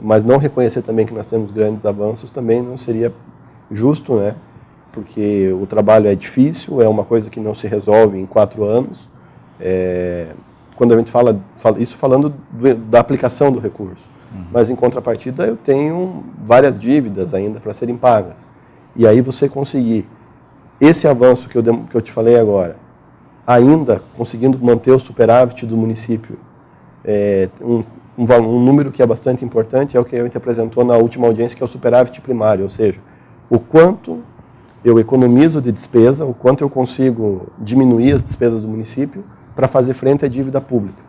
Mas não reconhecer também que nós temos grandes avanços também não seria justo, né? Porque o trabalho é difícil, é uma coisa que não se resolve em 4 anos. Quando a gente fala isso falando da aplicação do recurso. Mas, em contrapartida, eu tenho várias dívidas ainda para serem pagas. E aí você conseguir esse avanço que eu te falei agora, ainda conseguindo manter o superávit do município, um número que é bastante importante é o que a gente apresentou na última audiência, que é o superávit primário, ou seja, o quanto eu economizo de despesa, o quanto eu consigo diminuir as despesas do município para fazer frente à dívida pública.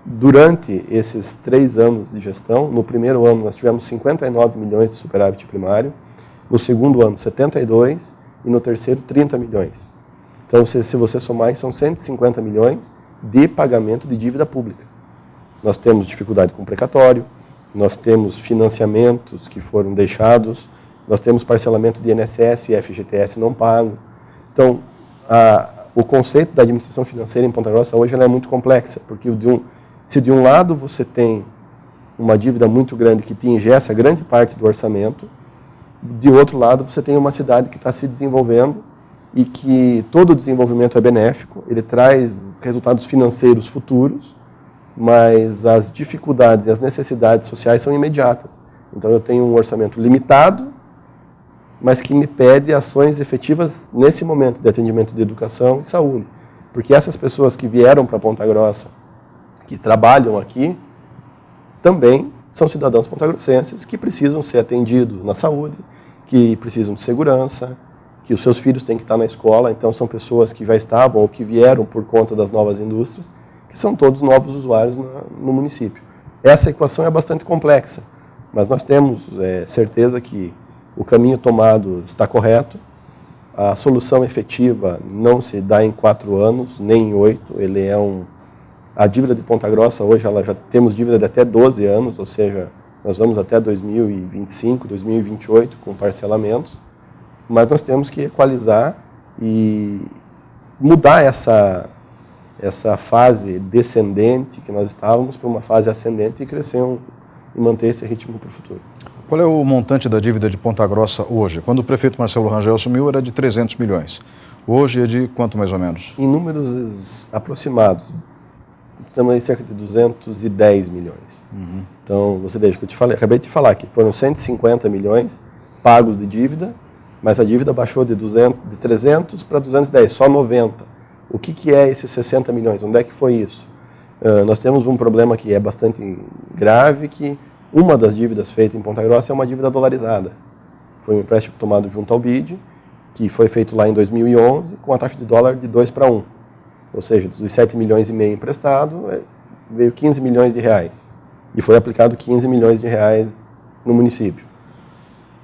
Durante esses 3 anos de gestão, no primeiro ano nós tivemos 59 milhões de superávit primário, no segundo ano 72 e no terceiro 30 milhões. Então, se você somar, são 150 milhões de pagamento de dívida pública. Nós temos dificuldade com precatório, nós temos financiamentos que foram deixados, nós temos parcelamento de INSS e FGTS não pago. Então, o conceito da administração financeira em Ponta Grossa hoje ela é muito complexa, porque se de um lado você tem uma dívida muito grande que te ingessa grande parte do orçamento, de outro lado você tem uma cidade que está se desenvolvendo e que todo o desenvolvimento é benéfico, ele traz resultados financeiros futuros, mas as dificuldades e as necessidades sociais são imediatas. Então eu tenho um orçamento limitado, mas que me pede ações efetivas nesse momento de atendimento de educação e saúde. Porque essas pessoas que vieram para Ponta Grossa, que trabalham aqui, também são cidadãos pontagrossenses que precisam ser atendidos na saúde, que precisam de segurança, que os seus filhos têm que estar na escola, então são pessoas que já estavam ou que vieram por conta das novas indústrias, que são todos novos usuários no município. Essa equação é bastante complexa, mas nós temos certeza que o caminho tomado está correto, a solução efetiva não se dá em 4 anos, nem em 8, a dívida de Ponta Grossa hoje, já temos dívida de até 12 anos, ou seja, nós vamos até 2025, 2028 com parcelamentos, mas nós temos que equalizar e mudar essa fase descendente que nós estávamos para uma fase ascendente e crescer e manter esse ritmo para o futuro. Qual é o montante da dívida de Ponta Grossa hoje? Quando o prefeito Marcelo Rangel assumiu, era de 300 milhões. Hoje é de quanto mais ou menos? Em números aproximados, estamos em cerca de 210 milhões. Então, você veja que eu acabei de te falar que foram 150 milhões pagos de dívida, mas a dívida baixou de 300 para 210, só 90. O que é esses 60 milhões? Onde é que foi isso? Nós temos um problema que é bastante grave, que uma das dívidas feitas em Ponta Grossa é uma dívida dolarizada. Foi um empréstimo tomado junto ao BID, que foi feito lá em 2011, com a taxa de dólar de 2 para 1. Ou seja, dos 7 milhões e meio emprestado, veio 15 milhões de reais. E foi aplicado 15 milhões de reais no município.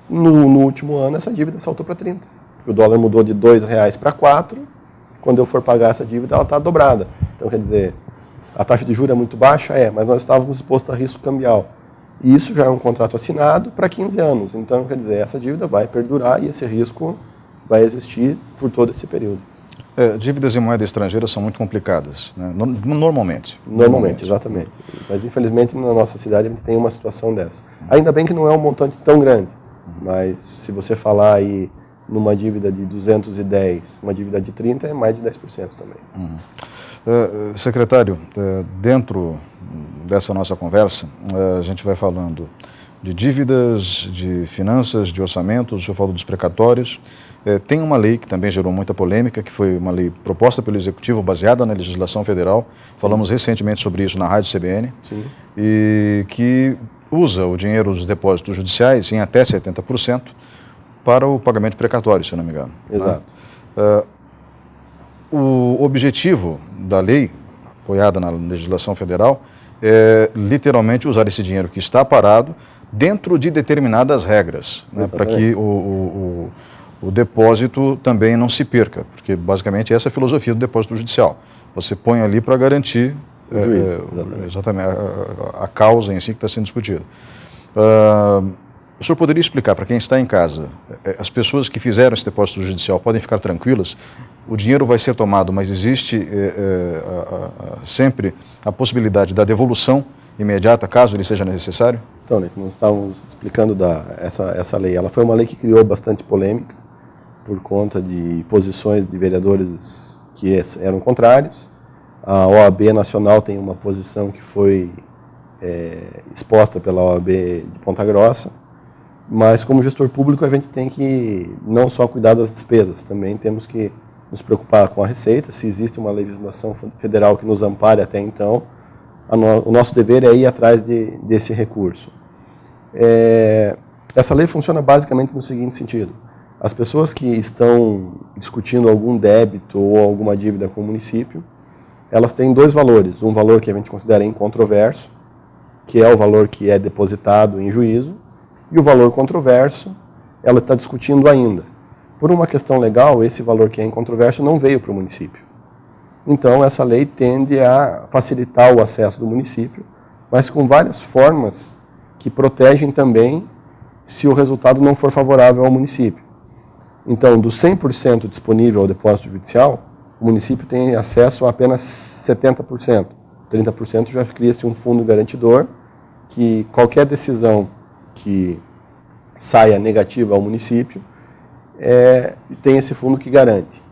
No último ano, essa dívida saltou para 30. O dólar mudou de R$2 para 4. Quando eu for pagar essa dívida, ela está dobrada. Então, quer dizer, a taxa de juros é muito baixa? Mas nós estávamos expostos a risco cambial. E isso já é um contrato assinado para 15 anos. Então, quer dizer, essa dívida vai perdurar e esse risco vai existir por todo esse período. Dívidas em moeda estrangeira são muito complicadas, né? Normalmente, exatamente. Mas, infelizmente, na nossa cidade a gente tem uma situação dessa. Ainda bem que não é um montante tão grande, mas se você falar aí numa dívida de 210, uma dívida de 30, é mais de 10% também. Secretário, dentro dessa nossa conversa, a gente vai falando de dívidas, de finanças, de orçamentos, o senhor falou dos precatórios. Tem uma lei que também gerou muita polêmica, que foi uma lei proposta pelo Executivo, baseada na legislação federal. Falamos recentemente sobre isso na Rádio CBN. Sim. E que usa o dinheiro dos depósitos judiciais em até 70% para o pagamento precatório, se eu não me engano. Exato. Né? O objetivo da lei, apoiada na legislação federal, é literalmente usar esse dinheiro que está parado dentro de determinadas regras, né, para que o depósito também não se perca, porque basicamente essa é a filosofia do depósito judicial. Você põe ali para garantir exatamente a causa em si que está sendo discutida. O senhor poderia explicar para quem está em casa, as pessoas que fizeram esse depósito judicial podem ficar tranquilas? O dinheiro vai ser tomado, mas existe sempre a possibilidade da devolução imediata, caso ele seja necessário? Então, né, nós estávamos explicando essa lei. Ela foi uma lei que criou bastante polêmica por conta de posições de vereadores que eram contrários. A OAB Nacional tem uma posição que foi exposta pela OAB de Ponta Grossa, mas como gestor público a gente tem que não só cuidar das despesas, também temos que nos preocupar com a receita. Se existe uma legislação federal que nos ampare até então, o nosso dever é ir atrás desse recurso. Essa lei funciona basicamente no seguinte sentido: as pessoas que estão discutindo algum débito ou alguma dívida com o município, elas têm dois valores. Um valor que a gente considera incontroverso, que é o valor que é depositado em juízo, e o valor controverso, ela está discutindo ainda. Por uma questão legal, esse valor que é incontroverso não veio para o município. Então, essa lei tende a facilitar o acesso do município, mas com várias formas que protegem também se o resultado não for favorável ao município. Então, do 100% disponível ao depósito judicial, o município tem acesso a apenas 70%. 30% já cria-se um fundo garantidor, que qualquer decisão que saia negativa ao município, tem esse fundo que garante.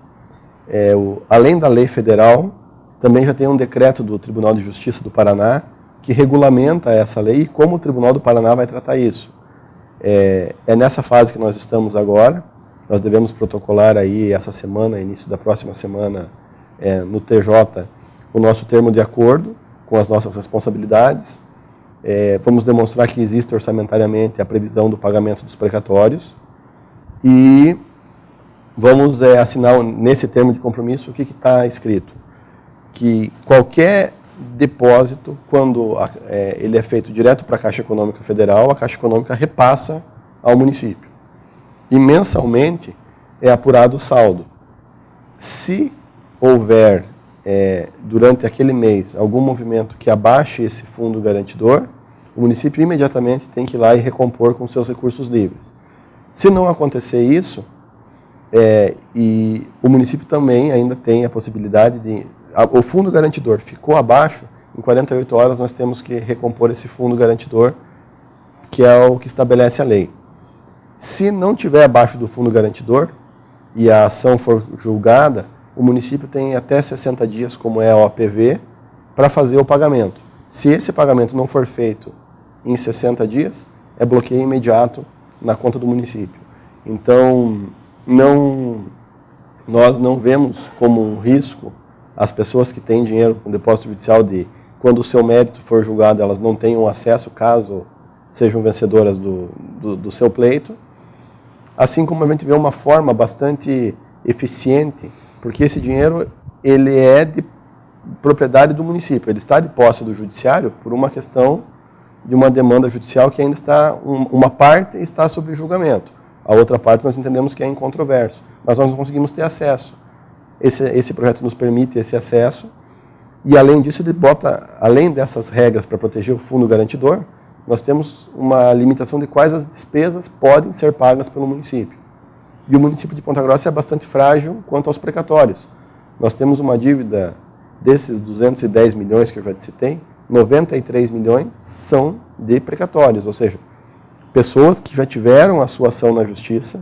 Além da lei federal, também já tem um decreto do Tribunal de Justiça do Paraná que regulamenta essa lei e como o Tribunal do Paraná vai tratar isso. É nessa fase que nós estamos agora. Nós devemos protocolar aí essa semana, início da próxima semana, no TJ, o nosso termo de acordo com as nossas responsabilidades. Vamos demonstrar que existe orçamentariamente a previsão do pagamento dos precatórios e vamos assinar nesse termo de compromisso o que está escrito: que qualquer depósito, quando ele é feito direto para a Caixa Econômica Federal, a Caixa Econômica repassa ao município. E mensalmente é apurado o saldo. Se houver, durante aquele mês, algum movimento que abaixe esse fundo garantidor, o município imediatamente tem que ir lá e recompor com seus recursos livres. Se não acontecer isso, e o município também ainda tem a possibilidade de... O fundo garantidor ficou abaixo, em 48 horas nós temos que recompor esse fundo garantidor, que é o que estabelece a lei. Se não tiver abaixo do fundo garantidor e a ação for julgada, o município tem até 60 dias, como é a OPV, para fazer o pagamento. Se esse pagamento não for feito em 60 dias, é bloqueio imediato na conta do município. Então, nós não vemos como um risco as pessoas que têm dinheiro com depósito judicial de, quando o seu mérito for julgado, elas não tenham acesso caso sejam vencedoras do seu pleito. Assim como a gente vê uma forma bastante eficiente, porque esse dinheiro ele é de propriedade do município, ele está de posse do judiciário por uma questão de uma demanda judicial que ainda está, uma parte está sob julgamento, a outra parte nós entendemos que é incontroverso, mas nós não conseguimos ter acesso. Esse projeto nos permite esse acesso e, além disso, ele bota, além dessas regras para proteger o fundo garantidor, nós temos uma limitação de quais as despesas podem ser pagas pelo município. E o município de Ponta Grossa é bastante frágil quanto aos precatórios. Nós temos uma dívida desses 210 milhões que eu já te citei, 93 milhões são de precatórios, ou seja, pessoas que já tiveram a sua ação na justiça,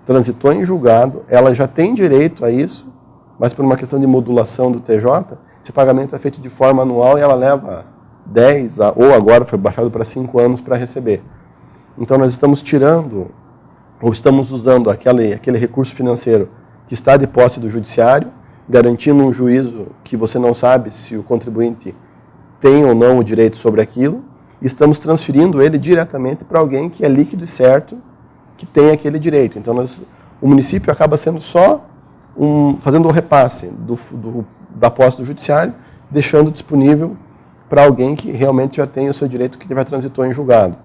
transitou em julgado, ela já tem direito a isso, mas por uma questão de modulação do TJ, esse pagamento é feito de forma anual e ela leva 10, ou agora foi baixado para 5 anos para receber. Então nós estamos tirando, ou estamos usando aquele recurso financeiro que está de posse do judiciário, garantindo um juízo que você não sabe se o contribuinte tem ou não o direito sobre aquilo, e estamos transferindo ele diretamente para alguém que é líquido e certo, que tem aquele direito. Então o município acaba sendo só fazendo o repasse da posse do judiciário, deixando disponível para alguém que realmente já tem o seu direito, que já transitou em julgado.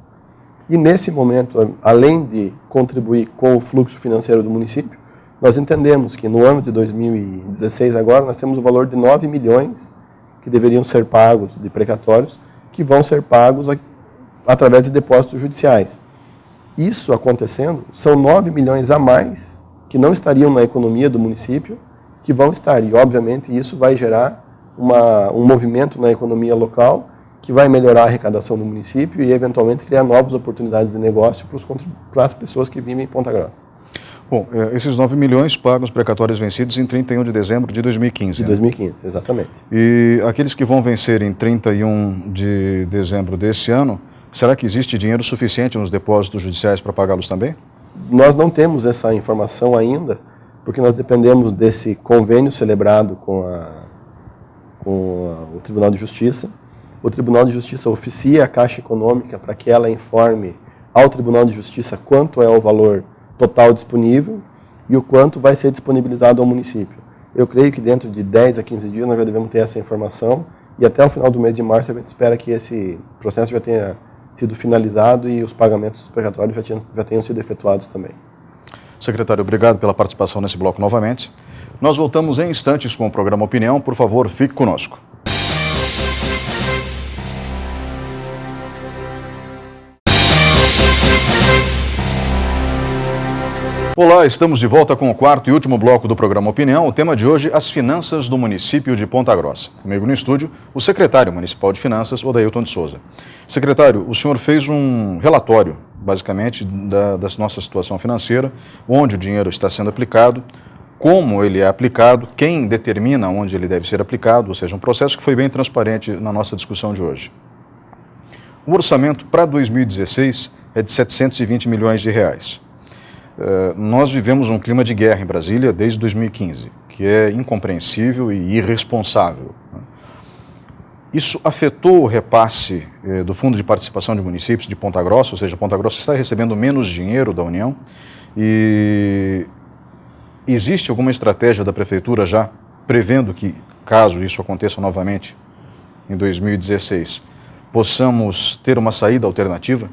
E nesse momento, além de contribuir com o fluxo financeiro do município, nós entendemos que no ano de 2016 agora nós temos o valor de 9 milhões que deveriam ser pagos de precatórios, que vão ser pagos através de depósitos judiciais. Isso acontecendo, são 9 milhões a mais que não estariam na economia do município, que vão estar. E, obviamente, isso vai gerar um movimento na economia local que vai melhorar a arrecadação do município e, eventualmente, criar novas oportunidades de negócio para as pessoas que vivem em Ponta Grossa. Bom, esses 9 milhões pagam os precatórios vencidos em 31 de dezembro de 2015. De 2015, exatamente. E aqueles que vão vencer em 31 de dezembro desse ano, será que existe dinheiro suficiente nos depósitos judiciais para pagá-los também? Nós não temos essa informação ainda, porque nós dependemos desse convênio celebrado com o Tribunal de Justiça. O Tribunal de Justiça oficia a Caixa Econômica para que ela informe ao Tribunal de Justiça quanto é o valor total disponível e o quanto vai ser disponibilizado ao município. Eu creio que dentro de 10 a 15 dias nós já devemos ter essa informação e até o final do mês de março a gente espera que esse processo já tenha sido finalizado e os pagamentos dos precatórios já tenham sido efetuados também. Secretário, obrigado pela participação nesse bloco novamente. Nós voltamos em instantes com o programa Opinião. Por favor, fique conosco. Olá, estamos de volta com o quarto e último bloco do programa Opinião. O tema de hoje, as finanças do município de Ponta Grossa. Comigo no estúdio, o secretário municipal de Finanças, Odailton de Souza. Secretário, o senhor fez um relatório, basicamente, da nossa situação financeira, onde o dinheiro está sendo aplicado, como ele é aplicado, quem determina onde ele deve ser aplicado, ou seja, um processo que foi bem transparente na nossa discussão de hoje. O orçamento para 2016 é de 720 milhões de reais. Nós vivemos um clima de guerra em Brasília desde 2015, que é incompreensível e irresponsável. Isso afetou o repasse do Fundo de Participação de Municípios de Ponta Grossa, ou seja, Ponta Grossa está recebendo menos dinheiro da União e existe alguma estratégia da Prefeitura já prevendo que, caso isso aconteça novamente em 2016, possamos ter uma saída alternativa?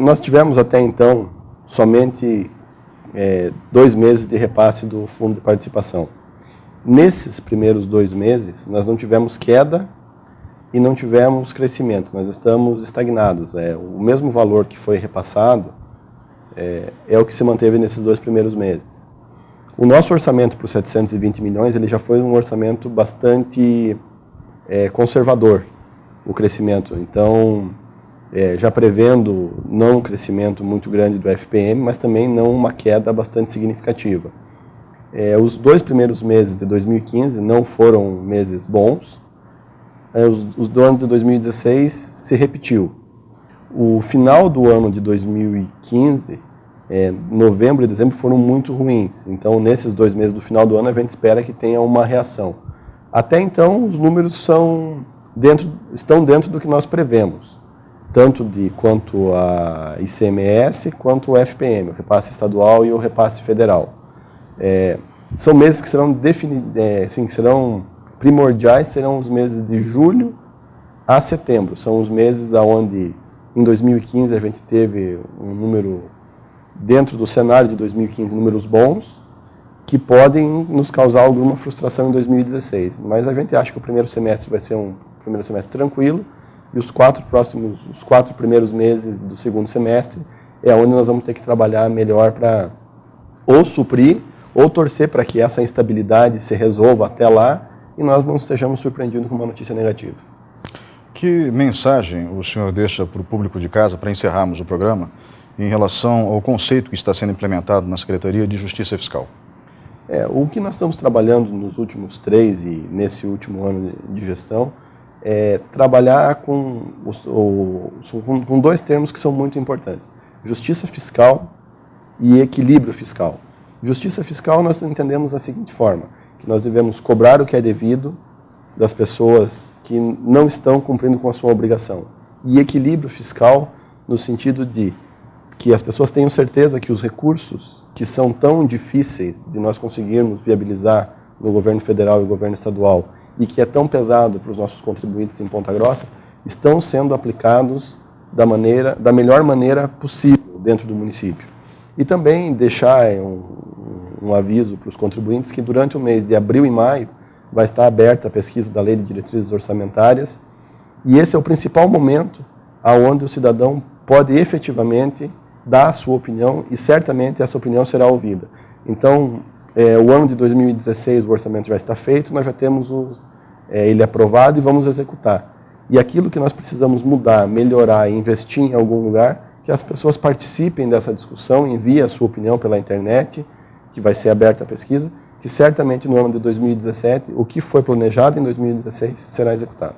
Nós tivemos até então somente 2 meses de repasse do Fundo de Participação. Nesses primeiros 2 meses, nós não tivemos queda e não tivemos crescimento, nós estamos estagnados. O mesmo valor que foi repassado é o que se manteve nesses 2 primeiros meses. O nosso orçamento para os 720 milhões ele já foi um orçamento bastante conservador, o crescimento. Então, já prevendo não um crescimento muito grande do FPM, mas também não uma queda bastante significativa. Os 2 primeiros meses de 2015 não foram meses bons, os do ano de 2016 se repetiu. O final do ano de 2015, novembro e dezembro, foram muito ruins. Então, nesses 2 meses do final do ano, a gente espera que tenha uma reação. Até então, os números estão dentro do que nós prevemos, tanto quanto a ICMS, quanto o FPM, o repasse estadual e o repasse federal. São meses que serão que serão primordiais, serão os meses de julho a setembro. São os meses onde, em 2015, a gente teve um número, dentro do cenário de 2015, números bons, que podem nos causar alguma frustração em 2016. Mas a gente acha que o primeiro semestre vai ser um primeiro semestre tranquilo, e os 4 primeiros meses do segundo semestre é onde nós vamos ter que trabalhar melhor para ou suprir ou torcer para que essa instabilidade se resolva até lá e nós não estejamos surpreendidos com uma notícia negativa. Que mensagem o senhor deixa para o público de casa, para encerrarmos o programa, em relação ao conceito que está sendo implementado na Secretaria de Justiça Fiscal? O que nós estamos trabalhando nos últimos 3 e nesse último ano de gestão trabalhar com 2 termos que são muito importantes: justiça fiscal e equilíbrio fiscal. Justiça fiscal nós entendemos da seguinte forma, que nós devemos cobrar o que é devido das pessoas que não estão cumprindo com a sua obrigação. E equilíbrio fiscal no sentido de que as pessoas tenham certeza que os recursos que são tão difíceis de nós conseguirmos viabilizar no governo federal e governo estadual e que é tão pesado para os nossos contribuintes em Ponta Grossa, estão sendo aplicados da melhor maneira possível dentro do município. E também deixar um aviso para os contribuintes que durante o mês de abril e maio vai estar aberta a pesquisa da Lei de Diretrizes Orçamentárias e esse é o principal momento onde o cidadão pode efetivamente dar a sua opinião e certamente essa opinião será ouvida. Então, o ano de 2016, o orçamento já está feito, nós já temos ele aprovado e vamos executar. E aquilo que nós precisamos mudar, melhorar, investir em algum lugar, que as pessoas participem dessa discussão, enviem a sua opinião pela internet, que vai ser aberta a pesquisa, que certamente no ano de 2017, o que foi planejado em 2016 será executado.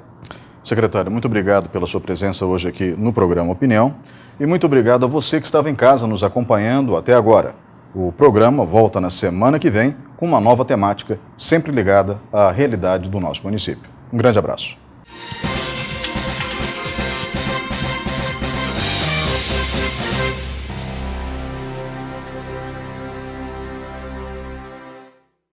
Secretário, muito obrigado pela sua presença hoje aqui no programa Opinião e muito obrigado a você que estava em casa nos acompanhando até agora. O programa volta na semana que vem com uma nova temática, sempre ligada à realidade do nosso município. Um grande abraço.